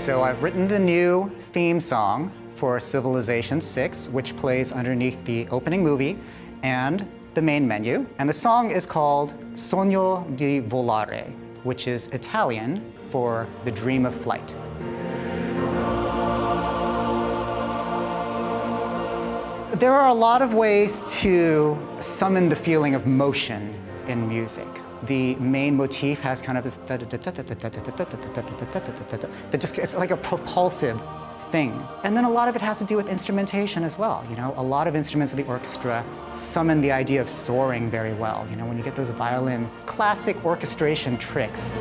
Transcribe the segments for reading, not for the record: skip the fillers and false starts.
So I've written the new theme song for Civilization 6, which plays underneath the opening movie and the main menu. And the song is called Sogno di Volare, which is Italian for the dream of flight. There are a lot of ways to summon the feeling of motion in music. The main motif has kind of this it's like a propulsive thing. And then a lot of it has to do with instrumentation as well. You know, a lot of instruments of the orchestra summon the idea of soaring very well. You know, when you get those violins, classic orchestration tricks.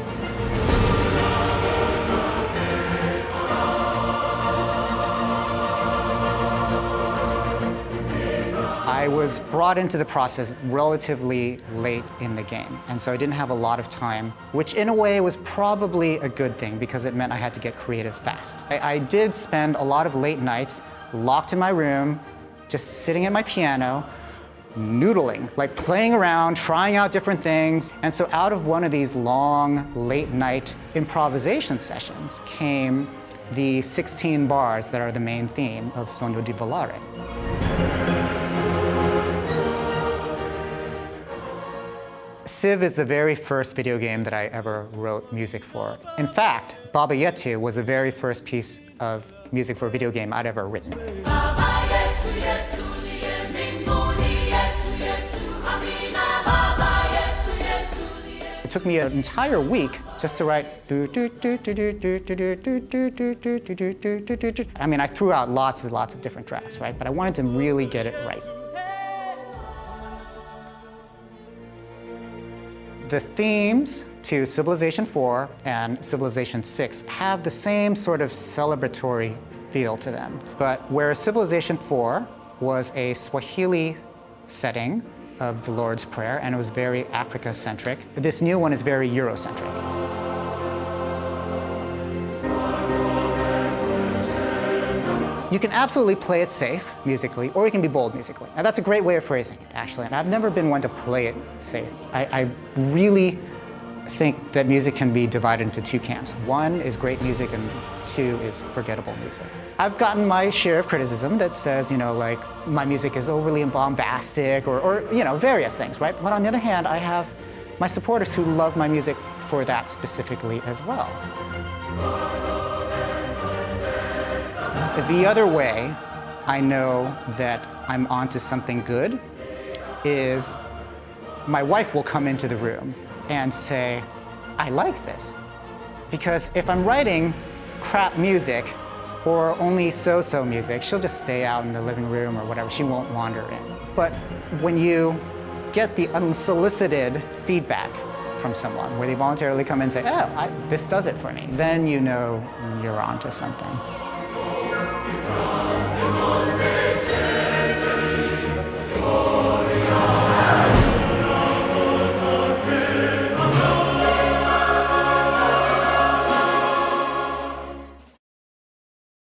I was brought into the process relatively late in the game, and so I didn't have a lot of time, which in a way was probably a good thing because it meant I had to get creative fast. I did spend a lot of late nights locked in my room, just sitting at my piano, noodling, like playing around, trying out different things. And so out of one of these long late night improvisation sessions came the 16 bars that are the main theme of Sogno di Volare. Civ is the very first video game that I ever wrote music for. In fact, Baba Yetu was the very first piece of music for a video game I'd ever written. It took me an entire week just to write. I mean, I threw out lots and lots of different drafts, right? But I wanted to really get it right. The themes to Civilization 4 and Civilization 6 have the same sort of celebratory feel to them. But whereas Civilization 4 was a Swahili setting of the Lord's Prayer and it was very Africa-centric, this new one is very Eurocentric. You can absolutely play it safe musically, or you can be bold musically. Now that's a great way of phrasing it, actually. And I've never been one to play it safe. I really think that music can be divided into two camps. One is great music and two is forgettable music. I've gotten my share of criticism that says, you know, like my music is overly bombastic or you know, various things, right? But on the other hand, I have my supporters who love my music for that specifically as well. The other way I know that I'm onto something good is my wife will come into the room and say, I like this. Because if I'm writing crap music or only so-so music, she'll just stay out in the living room or whatever. She won't wander in. But when you get the unsolicited feedback from someone where they voluntarily come in and say, oh, this does it for me, then you know you're onto something.